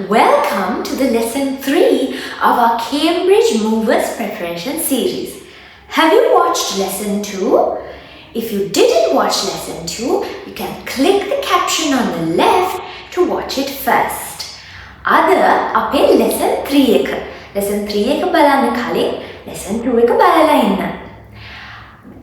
Welcome to the lesson 3 of our Cambridge Movers preparation series. Have you watched lesson 2? If you didn't watch lesson 2, you can click the caption on the left to watch it first. Ada ape lesson 3 එක. Lesson 3 එක බලන්න කලින් lesson 2 එක බලලා ඉන්න.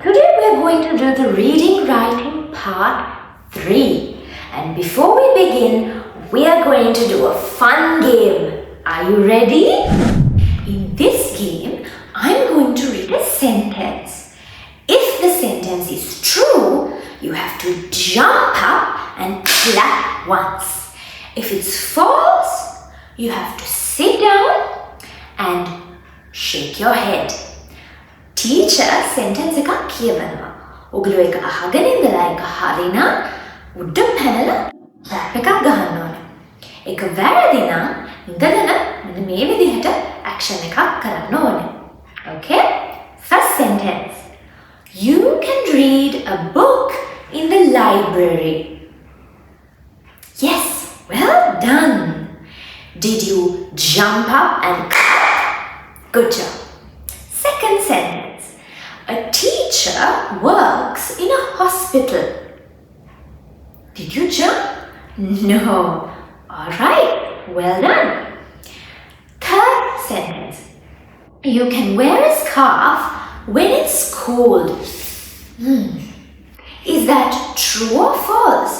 Today we are going to do the reading writing part 3. And before we begin, we are going to do a fun game. Are you ready? In this game, I'm going to read a sentence. If the sentence is true, you have to jump up and clap once. If it's false, you have to sit down and shake your head. Teacher sentence එකක් කියවනවා. ඔගොල්ලෝ ඒක අහගෙන ඉඳලා ඒක හරිනම් උඩ පැනලා clap එකක් ගහන්න ඕනේ. ඒක වැරදි නම් ඉඳගෙන මෙන්න මේ විදිහට action එකක් කරන්න ඕනේ. Okay? First sentence. You can read a book in the library. Yes, well done. Did you jump up and clap? Good job. Second sentence. A teacher works in a hospital. Did you jump? No. All right. Well done. Third sentence. You can wear a scarf when it's cold. Is that true or false?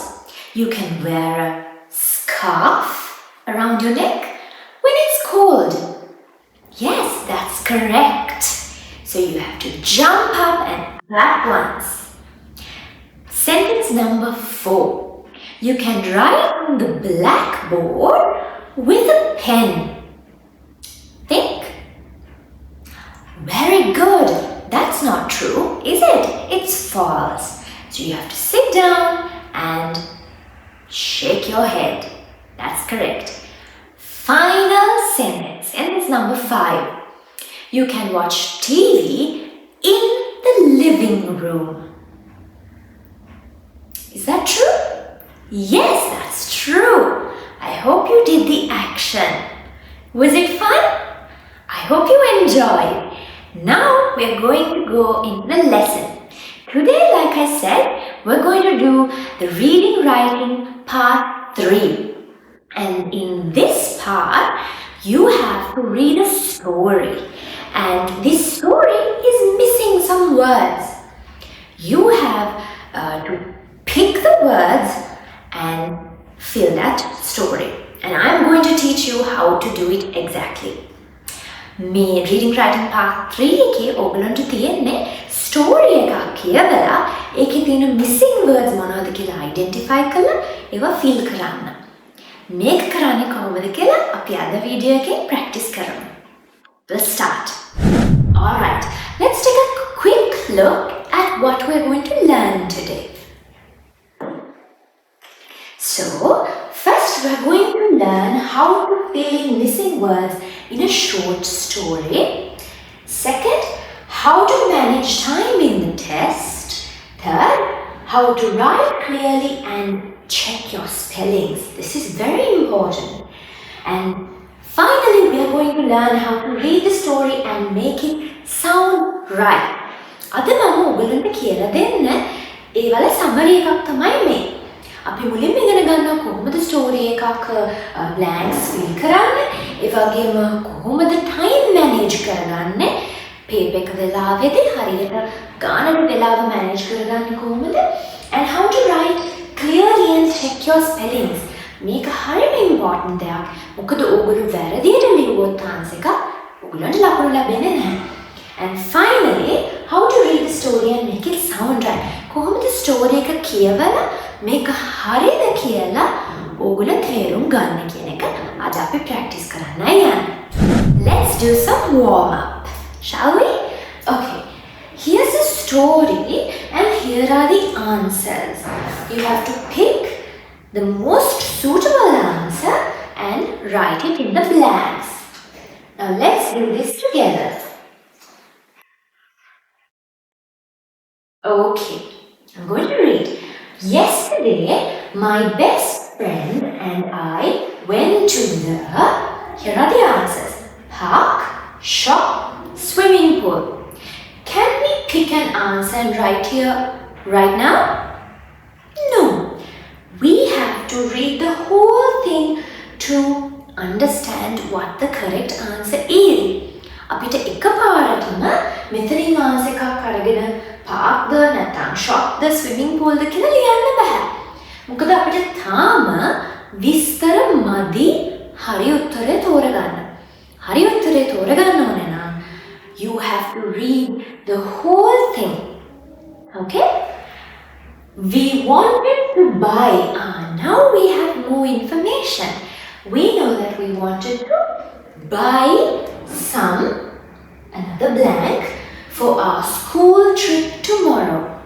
You can wear a scarf around your neck when it's cold. Yes, that's correct. So you have to jump up and clap once. Sentence number 4. You can write on the blackboard with a pen. Think. Very good. That's not true, is it? It's false. So you have to sit down and shake your head. That's correct. Final sentence. Sentence number 5. You can watch TV in the living room. Is that true? Yes, that's true. I hope you did the action. Was it fun? I hope you enjoyed. Now we're going to go in the lesson. Today, like I said, we're going to do the reading writing part 3. And in this part, you have to read a story. And this story is missing some words. You have to pick the words and fill that story. And I'm going to teach you how to do it exactly. මේ reading writing part 3 එකේ ඔයගලන්ට තියෙන්නේ story එකක් කියවලා ඒකේ තියෙන missing words මොනවද කියලා identify කරලා ඒවා fill කරන්න. මේක කරන්නේ කොහොමද කියලා අපි අද වීඩියෝ එකෙන් practice කරමු. Let's start. All right. Let's take a quick look at what we're going to learn today. So, first we're going to learn how to fill in missing words in a short story. Second, how to manage time in the test. Third, how to write clearly and check your spellings. This is very important. And finally, we are going to learn how to read the story and make it sound right. අද මම ඔයගලන්ට කියලා දෙන්න ඒවල summary එකක් තමයි මේ. අපි මුලින්ම ඉගෙන ගන්නවා කොහොමද ස්ටෝරි එකක් බ්ලැන්ක්ස් ෆිල් කරන්නේ ඒ වගේම කොහොමද ටයිම් මැනේජ් කරගන්නේ පේපර් එක වෙලාවෙදී හරියට ගානට වෙලාව මැනේජ් කරගන්නේ කොහොමද and how to write clearly and check your spellings මේක හරියට ඉම්පෝටන්ට් දෙයක් මොකද ඔයගොල්ලෝ වැරදියට ලියුවොත් ආන්සර් එක ඔයගොල්ලන්ට ලකුණු ලැබෙන්නේ නැහැ. And finally, how to read the story and make it sound right. කොහොමද ස්ටෝරි එක කියවලා මේක හරියද කියලා ඕගොල්ලෝ තේරුම් ගන්න කියන එක අද අපි ප්‍රැක්ටිස් කරන්නයි යන්නේ. Let's do some warm up. Shall we? Okay. Here's the story and here are the answers. You have to pick the most suitable answer and write it in the blanks. Now let's do this together. Okay, I'm going to read. Yesterday, my best friend and I went went to the, here are the answers. Park, shop, swimming pool. Can we pick an answer and write here right now? No. We have to read the whole thing to understand what the correct answer is. අපිට එකපාරටම මෙතනින් answer එකක් අරගෙන park ද නැත්නම් shop ද swimming pool ද කියලා ලියන්න බෑ. මොකද අපිට තාම විස්තර මදි හරි උත්තරේ තෝරගන්න. හරි උත්තරේ තෝරගන්න ඕනේ නම් you have to read the whole thing. Okay? We wanted to buy. Now we have more information. We know that we wanted to buy another blank for our school trip tomorrow.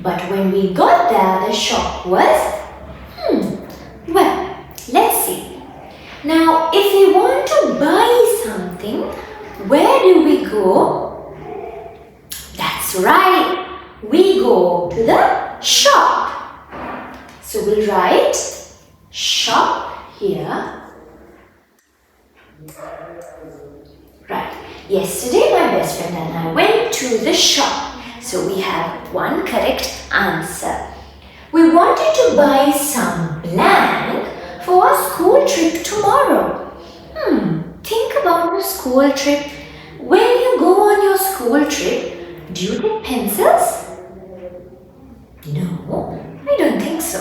But when we got there, the shop was, well, let's see. Now, if we want to buy something, where do we go? That's right. We go to the shop. So we'll write shop here. Right. Yesterday my best friend and I went to the shop. So we have one correct answer. We wanted to buy some blank for our school trip tomorrow. Think about the school trip. When you go on your school trip, do you take pencils? No, I don't think so.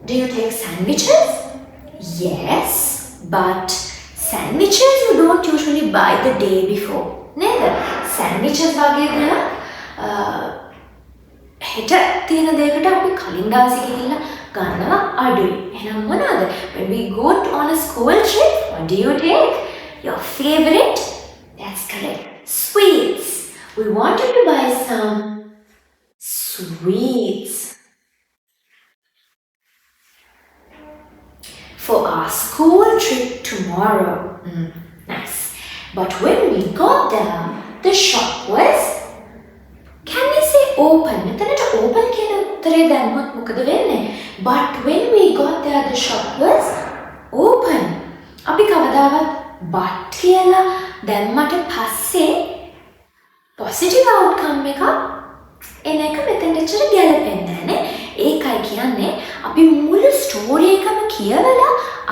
Do you take sandwiches? Yes, but sandwiches you don't usually buy the day before. Neither. Sandwiches වගේ දෙයක් හෙට තියෙන දෙයකට අපි කලින් දවසේ ගිහිල්ලා ගන්නවා අඩුයි. එහෙනම් මොනවාද? When we go on a school trip, what do you take? Your favorite? That's correct. Sweets. We wanted to buy some sweets for our school trip tomorrow. Nice. But when we got there, the shop was, can we say open? මෙතනට open කියන උත්තරේ දැම්මොත් මොකද වෙන්නේ? But when we got there, the shop was open. අපි කවදාවත් but කියලා දැම්මට පස්සේ positive outcome එකක් එන එක මෙතනට ඇත්තට ගැලපෙන්නේ නැහැ නේ. ඒකයි කියන්නේ අපි මුළු ස්ටෝරි එකම කියවලා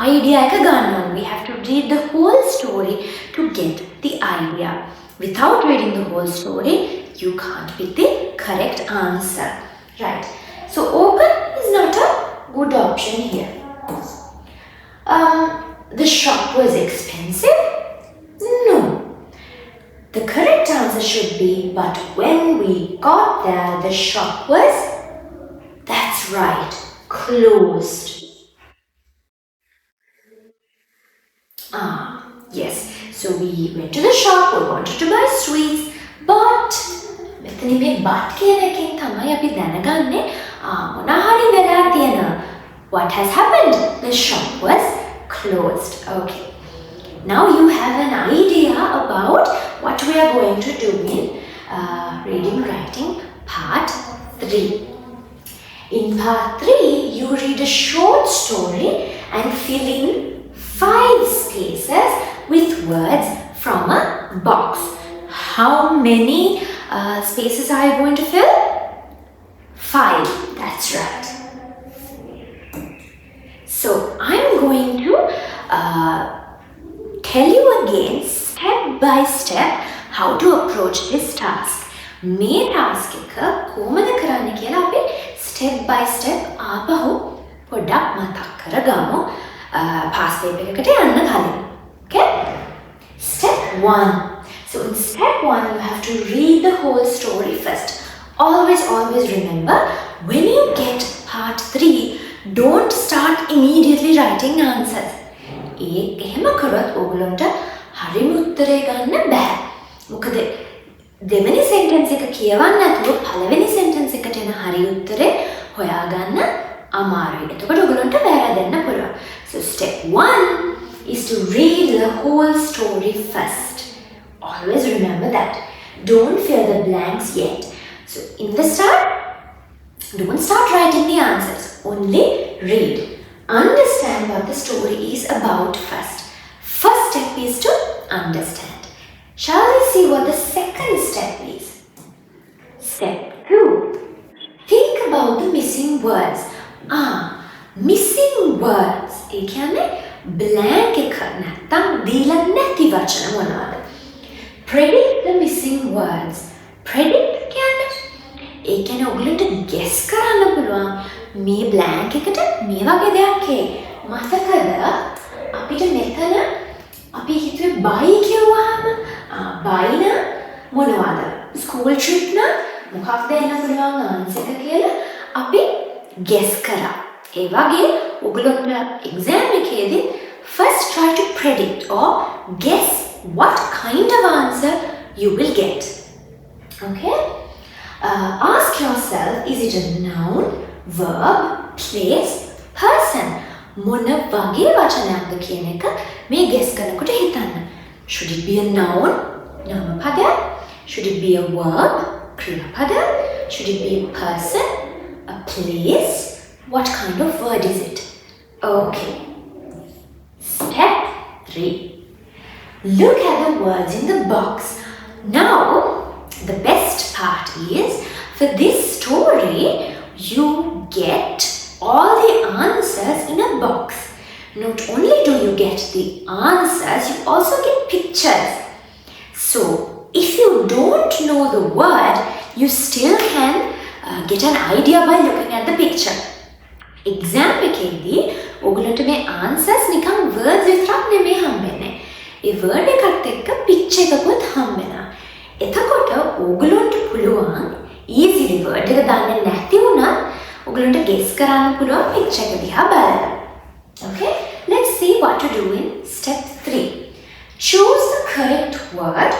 idea එක ගන්න ඕනේ. We have to read the whole story to get the idea. Without reading the whole story, you can't pick the correct answer. Right. So open is not a good option here. The shop was expensive? No. The correct answer should be, but when we got there, the shop was, that's right, closed. Yes. So we went to the shop, we wanted to buy sweets, but මෙතන මේ but කියන එකෙන් තමයි අපි දැනගන්නේ මොනවා හරි වෙලා තියෙනවා. What has happened? The shop was closed. Okay. Now you have an idea about what we are going to do in reading writing part 3. In part 3, you read a short story and fill in 5 spaces with words from a box. How many spaces are you going to fill? 5. That's right. So I'm going to tell you again step by step how to approach this task. මේ task එක කොහොමද කරන්න කියලා අපි step by step ආපහු පොඩ්ඩක් මතක් කරගමු. past paper එකකට යන්න කලින්. Okay? Step 1. So in step 1 you have to read the whole story first. Always remember, when you get part 3, don't start immediately writing answers. එහෙම කරොත් ඔයගොල්ලන්ට හරිම උත්තරේ ගන්න බෑ. මොකද දෙවෙනි sentence එක කියවන්න නැතුව පළවෙනි sentence එකට එන හරි උත්තරේ හොයාගන්න අමාරුයි. එතකොට ඔයගොල්ලන්ට වැරදෙන්න පුළුවන්. So step 1 is to read the whole story first. Always remember that. Don't fill the blanks yet. So in the start, don't start writing the answers. Only read. understand what the story is about first. First step is to understand. Shall we see what the second step is? Step 2. Think about the missing words. Missing words. ඒ කියන්නේ blank එක නැත්තම් දීලා නැති වචන මොනවද? Predict the missing words. Predict කියන්නේ ඒ කියන්නේ ඔයගලන්ට guess කරන්න පුළුවන් මේ blank එකට මේ වගේ දෙයක් එයි. මතකද අපිට මෙතන අපි හිතුවේ buy කියවහම buy නම් මොනවද? School trip නම් මොකක්ද එන්න පුළුවන් answer එක කියලා අපි guess කරා. ඒ වගේ ඔයගලන්ට exam එකේදී first try to predict or guess what kind of answer you will get. Okay? Ask yourself, is it a noun, verb, place, person? මොන වගේ වචනයක්ද කියන එක මේ guess කරනකොට හිතන්න. Should it be a noun? නාමපදයක්? Should it be a verb? ක්‍රියාපදයක්? Should it be a person? A place? What kind of word is it? Okay. Step 3. Look at the words in the box. Now, the best part is, for this story, you get all the answers in a box. Not only do you get the answers, you also get pictures. So, if you don't know the word, you still can get an idea by looking at the picture. Exam එකේදී ඔයගලන්ට මේ answers නිකන් words විතරක් නෙමෙයි හම්බෙන්නේ. ඒ word එකත් එක්ක picture එකකුත් හම්බෙනවා. එතකොට ඔයගලන්ට පුළුවන් easily word එක දන්නේ නැති වුණත් ඔයගලන්ට guess කරන්න පුළුවන් picture එක දිහා බලලා. Okay? Let's see what to do in step 3. Choose the correct word.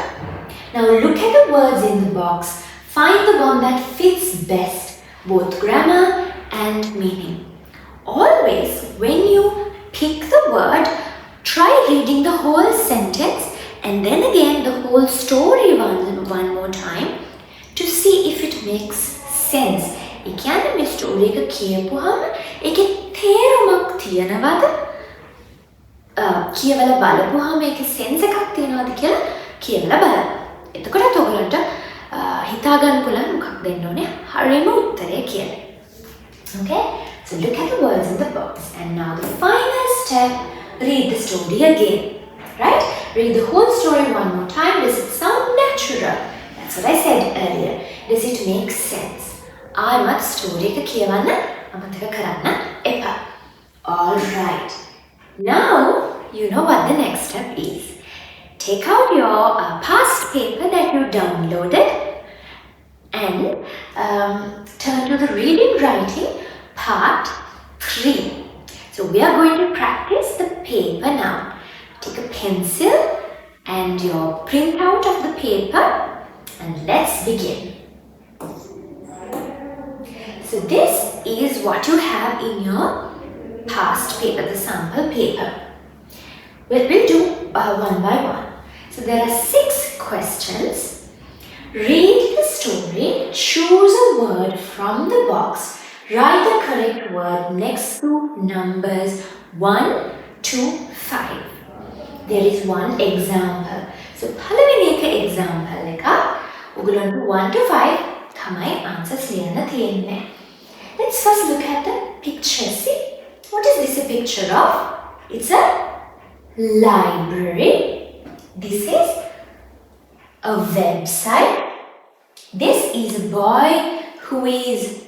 Now look at the words in the box. Find the one that fits best, both grammar and meaning. Always, when you pick the word, try reading the whole sentence and then again the whole story one more time to see if it makes sense. ඒ කියන්නේ මේ story එක කියපුවාම ඒකේ තේරුමක් තියනවද? කියවලා බලපුවාම ඒකේ sense එකක් තියනවද කියලා කියවලා බලන්න. එතකොට ඔයගලන්ට හිතා ගන්න පුළුවන් මොකක්ද දෙන්න ඕනේ හරියම උත්තරය කියලා. Okay? So look at the words in the box. And now the final step, read the story again. Right? Read the whole story one more time. Does it sound natural? That's what I said earlier. Does it make sense? ආයමත් story එක කියවන්න අමතක කරන්න එපා. Alright. Now you know what the next step is. Take out your past paper that you downloaded and turn to the reading writing part 3. So we are going to practice the paper now. Take a pencil and your printout of the paper and let's begin. So this is what you have in your past paper, the sample paper. We'll do one by one. So there are 6 questions. Read the story, choose a word from the box, write the correct word next to numbers 1 to 5. There is one example. So පළවෙනි එක example එක ඔයගොල්ලන්ට 1 to 5 තමයි answers ලියන්න තියෙන්නේ. Let's first look at the picture. See, what is this a picture of? It's a library. This is a website. This is a boy who is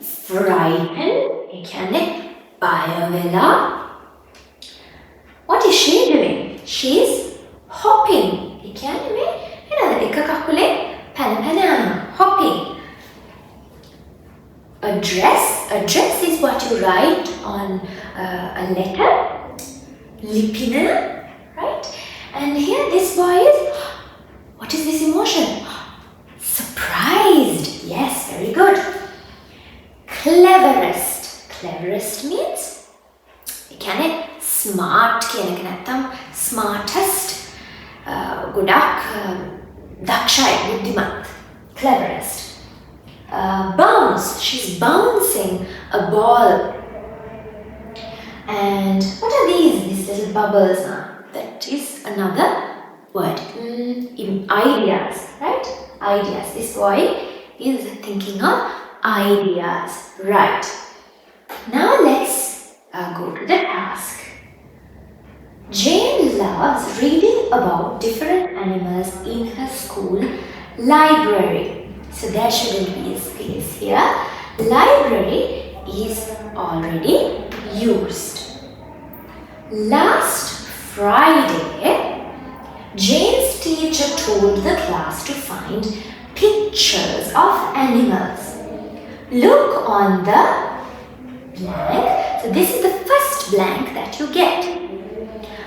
frightened. ඒ කියන්නේ බය වෙලා. What is she doing? She's hopping. ඒ කියන්නේ මේ නේද එක කකුලේ පැන යනවා. Hopping. Address is what you write on a letter. Lipina, right? And here this boy is, what is this emotion? Surprised. Yes, very good. Cleverest. Cleverest means, can it smart කියන එක නැත්තම් smartest. ගොඩක් දක්ෂයි බුද්ධිමත්. Cleverest. Bounce. She's bouncing a ball. And what are these little bubbles? That is another word. In ideas, right? Ideas. This boy is thinking of ideas. Right. Now let's go to the task. Jane loves reading about different animals in her school library. So there shouldn't be a space here. Library is already used. Last Friday, Jane's teacher told the class to find pictures of animals. Look on the blank. So this is the first blank that you get.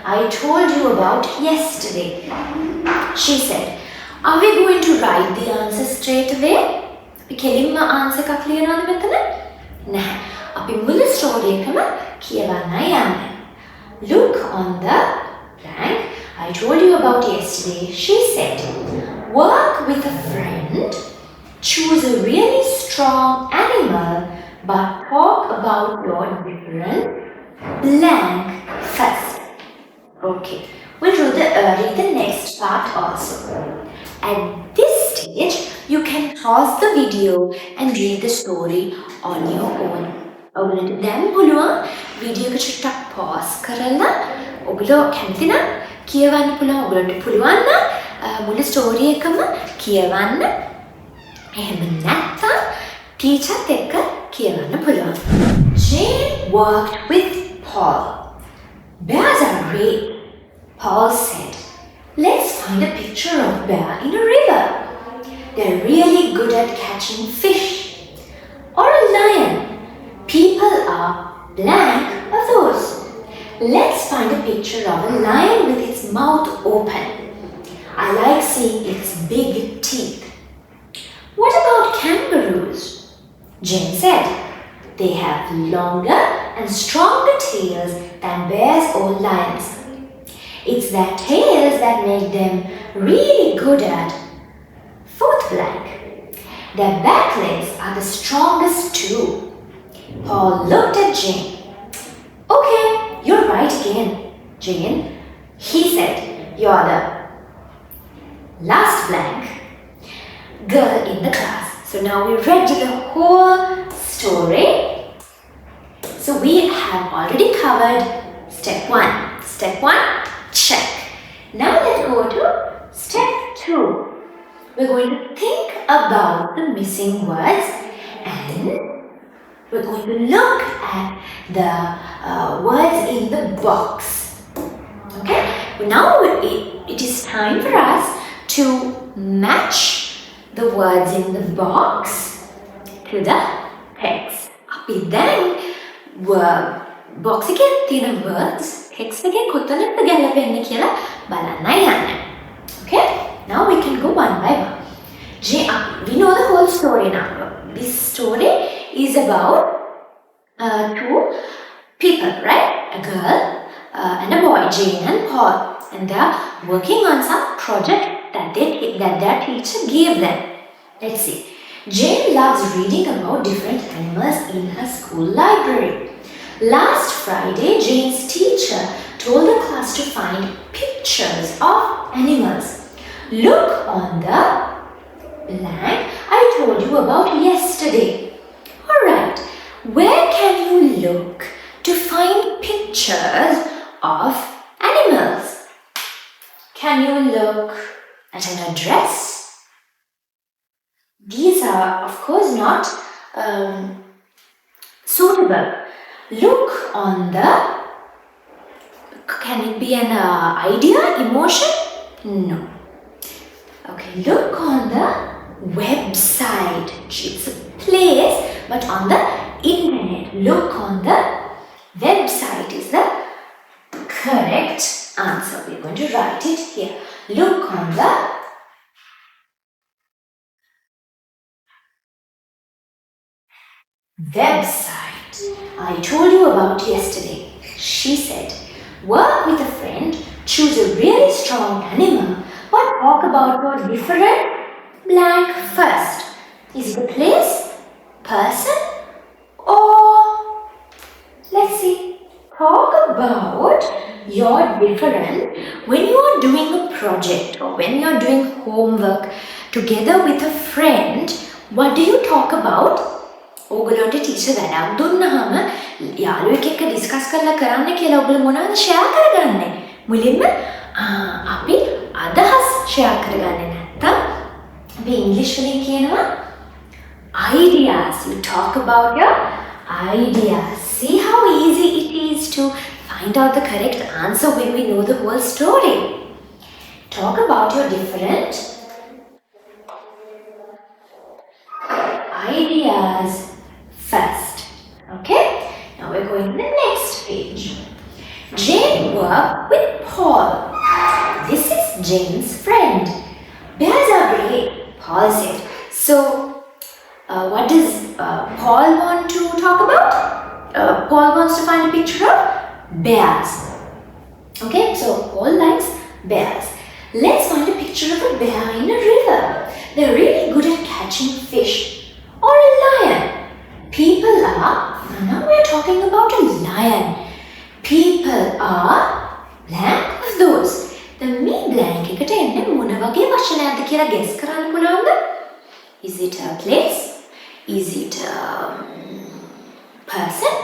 I told you about yesterday. She said, are we going to write the answer straight away? අපි කෙලින්ම answer එකක් ලියනවද මෙතන? නැහැ. අපි මුළු story එකම කියවන්නයි යන්නේ. Look on the blank. I told you about yesterday. She said, work with a friend. Choose a really strong animal, but talk about your different blank first. Okay, we'll read the next part also. At this stage, you can pause the video and read the story on your own. ඔයගොල්ලන්ට දැන් පුළුවන් video එක චුට්ටක් pause කරලා ඔයගොල්ලෝ කැමති නම් කියවන්න පුළුවන්. ඔයගොල්ලන්ට පුළුවන් නම් මුළු story එකම කියවන්න. එහෙම නැත්නම් ටීචර්ත් එක්ක කියවන්න පුළුවන්. Jane worked with Paul. Bears are great, Paul said. Let's find a picture of bear in a river. They're really good at catching fish. Or a lion. People are blank of those. Let's find a picture of a lion with its mouth open. I like seeing its big teeth. What about kangaroos? Jane said. They have longer and stronger tails than bears or lions. It's their tails that make them really good at fourth blank. Their back legs are the strongest too. Paul looked at Jane. Okay, you're right again, Jane. He said, you're the last blank girl in the class. So now we read the whole story. So we have already covered step 1. Step 1, check. Now let's go to step 2. We're going to think about the missing words and we're going to look at the words in the box. Okay? Now it is time for us to match the words in the box to the text. අපි දැන් box එකේ තියෙන words text එකෙන් කොතනද ගැලපෙන්නේ කියලා බලන්නයි යන්නේ. Okay? Now we can go one by one. We know the whole story now. This story is about two people, right? A girl and a boy, Jane and Paul. And they are working on some project that their teacher gave them. Let's see. Jane loves reading about different animals in her school library. Last Friday, Jane's teacher told the class to find pictures of animals. Look on the blank I told you about yesterday. Alright, where can you look to find pictures of animals? Can you look at an address? These are, of course, not suitable. Look on the, can it be an idea, emotion? No. Okay, look on the website. It's a place, but on the internet. Look on the website is the correct answer. We're going to write it here. Look on the website I told you about yesterday. She said, work with a friend, choose a really strong animal, but talk about your different blank first. Is it a place, person, or let's see, talk about your different when you are doing a project or when you are doing homework together with a friend. What do you talk about? ඕගොල්ලන්ට teacher වැඩක් දුන්නාම යාළුවෙක් එක්ක discuss කරලා කරන්න කියලා ඔයගොල්ලෝ මොනවද ෂෙයා කරගන්නේ? මුලින්ම අපි අදහස් ෂෙයා කරගන්නේ නැත්තම් අපි ඉංග්‍රීසි වලින් කියනවා ideas. You talk about your ideas. See how easy it is to find out the correct answer when we know the whole story. Talk about your different ideas first. Okay? Now we're going to the next page. Jane worked with Paul. This is Jane's friend. Bears are brave, Paul said. So, what does Paul want to talk about? Paul wants to find a picture of bears. Okay, so Paul likes bears. Let's find a picture of a bear in a river. They're really good at catching fish. Or a lion. People are, now we're talking about a lion. People are blank of those. The me blank එකට එන්නේ මොන වගේ වචනයක්ද කියලා guess කරන්න පුළුවන්ද? Is it a place? Is it a person?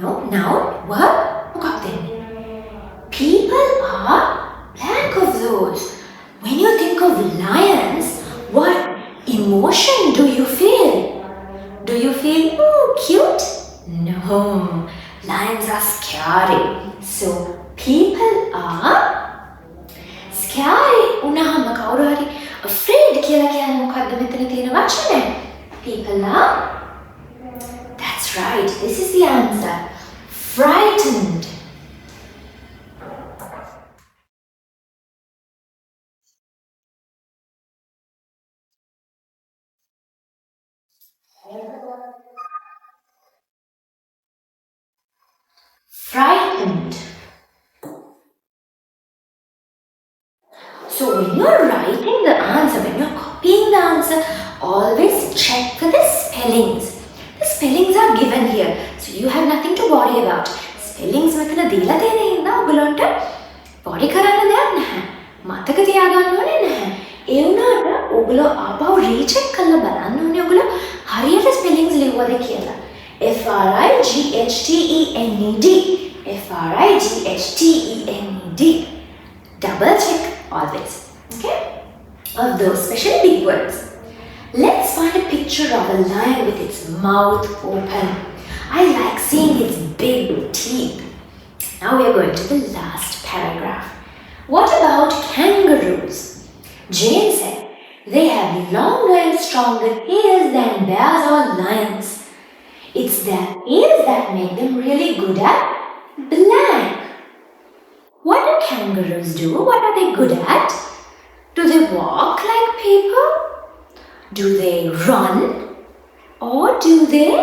No, noun, verb, මොකක්ද එන්නේ? People are blank of those. When you think of lions, what emotion do you feel? Do you feel, oh, cute? No, lions are scary. So, people are scary. උනහම කවුරු හරි afraid කියලා කියන්නේ මොකද්ද මෙතන තියෙන වචනේ? People are, that's right, this is the answer. Frightened. Frightened. So when you're writing the answer, when you're copying the answer, always check for the spellings. The spellings are given here, so you have nothing to worry about. Spellings මෙතන දීලා තියෙන හින්දා ඔයගොල්ලන්ට worry කරන්න දෙයක් නැහැ. මතක තියාගන්න ඕනේ නැහැ. ඒ වුණාට ඔයගොල්ලෝ ආපහු recheck කරලා බලන්න ඕනේ ඔයගොල්ලෝ හරියට spellings ලිව්වද කියලා. Frightend. Frightend. Double check always. Okay? Of those special big words. Let's find a picture of a lion with its mouth open. I like seeing its big teeth. Now we are going to the last paragraph. What about kangaroos? Jane said they have longer and stronger ears than bears or lions. It's their ears that make them really good at blank. What do kangaroos do? What are they good at? Do they walk like people? Do they run? Or do they?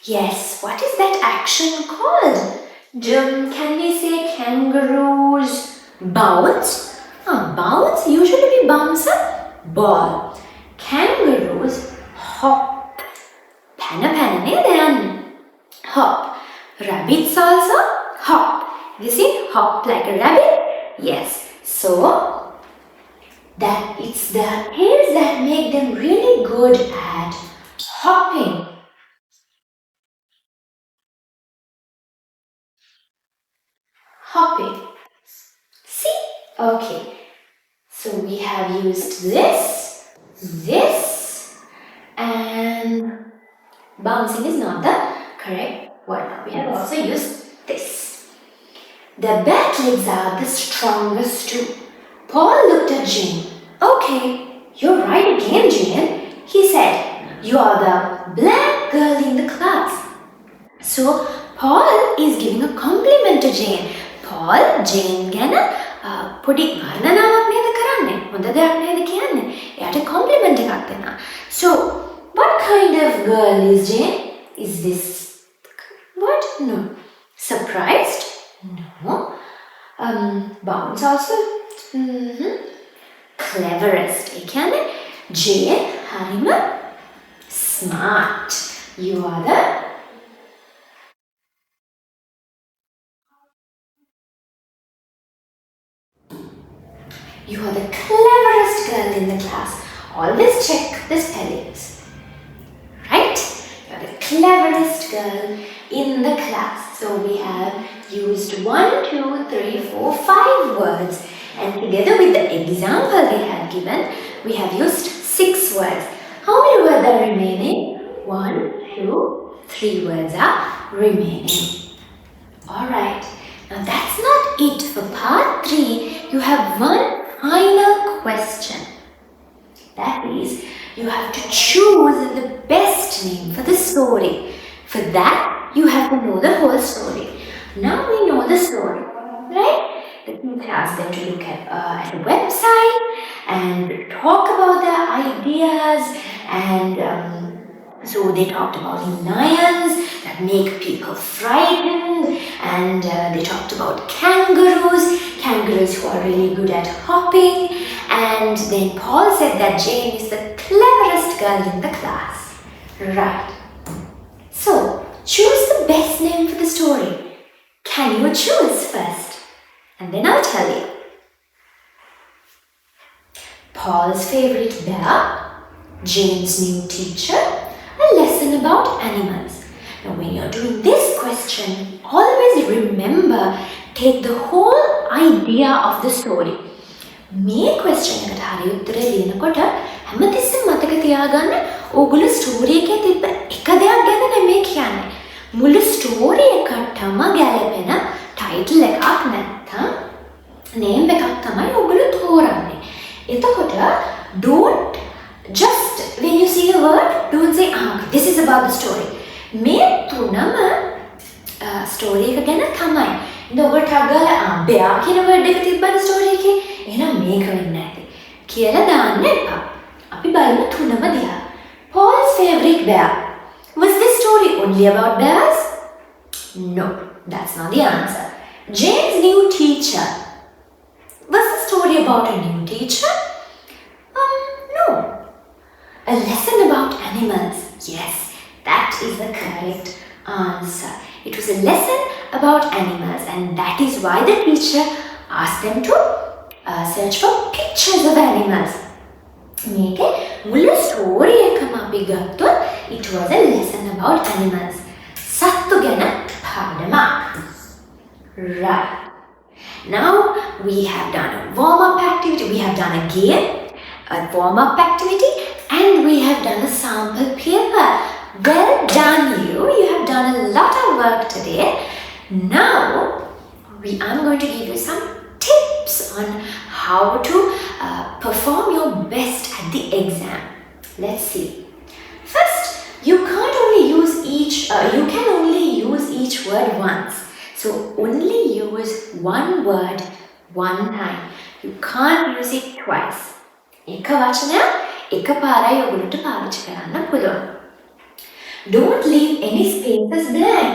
Yes, what is that action called? Can we say kangaroos bounce? Bounce, usually we bounce a ball. Kangaroos hop. Panna then hop. Rabbits also hop. You see, hop like a rabbit? Yes. So, that it's the ears that make them really good at hopping. Hopping. See? Okay. So we have used this, and bouncing is not the correct word. We have also used this. The back legs are the strongest too. Paul looked at Jane. Okay, you're right again, Jane. He said, you are the black girl in the class. So, Paul is giving a compliment to Jane. Paul, Jane ගැන පොඩි වර්ණනාවක් නේද කරන්නේ? හොඳ දෙයක් නේද කියන්නේ? එයාට compliment එකක් දෙනවා. So, what kind of girl is Jane? Is this what? No. Surprised? No. Bounce also? Cleverest. ඒ කියන්නේ Jane හරිම smart. You are the You are the cleverest girl in the class. Always check the spellings. Right? You are the cleverest girl in the class. So we have used 1, 2, 3, 4, 5 words. And together with the example they have given, we have used 6 words. How many words are remaining? 1, 2, 3 words are remaining. Alright. Now that's not it. For part 3, you have one final question. That is, you have to choose the best name for the story. For that, you have to know the whole story. Now we know the story, right? The teacher asked them to look at a website and talk about their ideas, and so they talked about lions that make people frightened, and they talked about kangaroos who are really good at hopping, and then Paul said that Jane is the cleverest girl in the class. Right. So, choose the best name for the story. Can you choose first? And then I'll tell you. Paul's favorite bear, Jane's new teacher, a lesson about animals. Now when you're doing this question, always remember, take the whole idea of the story. මේ question එකට හරි උත්තරය ලියනකොට හැමතිස්සෙම මතක තියාගන්න ඕගොල්ලෝ story එකේ තිබ්බ එක දෙයක් ගැන නෙමෙයි කියන්නේ. මුළු ස්ටෝරි එකටම ගැලපෙන ටයිටල් එකක් නැත්තම් නේම් එකක් තමයි ඕගොල්ලෝ තෝරන්නේ. එතකොට don't just when you see a word, don't say this is about the story. මේ තුනම ස්ටෝරි එක ගැන තමයි. ඉතින් ඔබට අගල බෙයා කියන වර්ඩ් එක තිබ්බද ස්ටෝරි එකේ? එහෙනම් මේක වෙන්නේ නැති කියලා දාන්න එපා. අපි බලමු තුනම දිහා. Paul's favorite bear. Was this story only about bears? No, that's not the answer. Jane's new teacher. Was the story about a new teacher? No. A lesson about animals. Yes, that is the correct answer. It was a lesson about animals, and that is why the teacher asked them to search for pictures of animals. මේකේ මුළු story එකම අපි ගත්තොත් it was a lesson about animals. සත්තු ගැන පාඩමක්. Right. Now we have done a warm-up activity. We have done a game, a warm-up activity, and we have done a sample paper. Well done you. You have done a lot of work today. Now I'm going to give you some tips on how to perform your best at the exam. Let's see. First, you can only use each word once. So only use one word one time. You can't use it twice. එක වචනය එක පාරයි ඔයගොල්ලන්ට පාවිච්චි කරන්න පුළුවන්. Don't leave any spaces blank.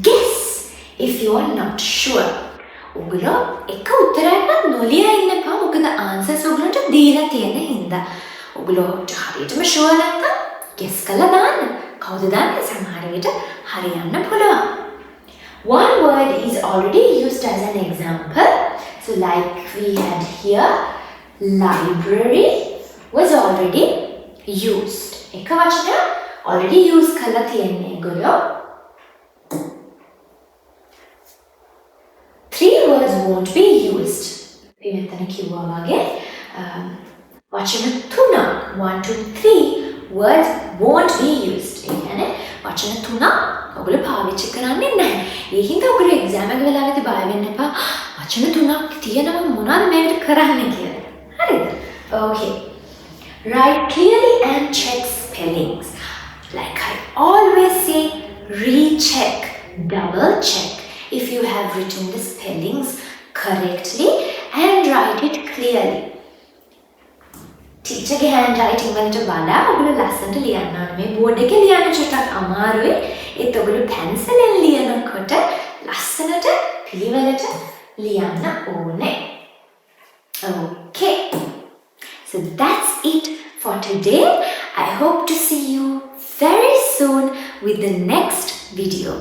Guess if you are not sure. ඔගොල්ලෝ එක උත්තරයක්වත් නොලියා ඉන්න එපා. මොකද answers ඔයගොල්ලන්ට දීලා තියෙන හින්දා. ඔගොල්ලෝ හරියටම sure නැත්නම් guess කරලා දාන්න. කවුද දන්නේ සමහර විට හරියන්න පුළුවන්. One word is already used as an example. So like we had here, library was already used. එක වචනය already use කරලා තියෙන්නේ ඒගොල්ලෝ. 3 words won't be used. අපි මෙතන කිව්වා වගේ වචන 3, 1, 2, 3 words won't be used. ඒ කියන්නේ වචන 3 ඔයගොල්ලෝ පාවිච්චි කරන්නේ නැහැ. ඒ හින්දා ඔයගොල්ලෝ exam එක වෙලාවෙදී බය වෙන්න එපා. වචන 3ක් තියෙනවා මොනවද මේකට කරන්න කියලා. හරිද? Okay. Write clearly and check spellings. Like I always say, recheck, double check if you have written the spellings correctly and write it clearly. Teacher ගේ handwriting වලට වඩා ඔයගොල්ලෝ ලස්සනට ලියන්න ඕනේ. මේ බෝඩ් එකේ ලියන්න චුට්ටක් අමාරුයි. ඒත් ඔයගොල්ලෝ pencil-එන් ලියනකොට ලස්සනට පිළිවෙලට ලියන්න ඕනේ. Okay. So that's it for today. I hope to see you very soon with the next video.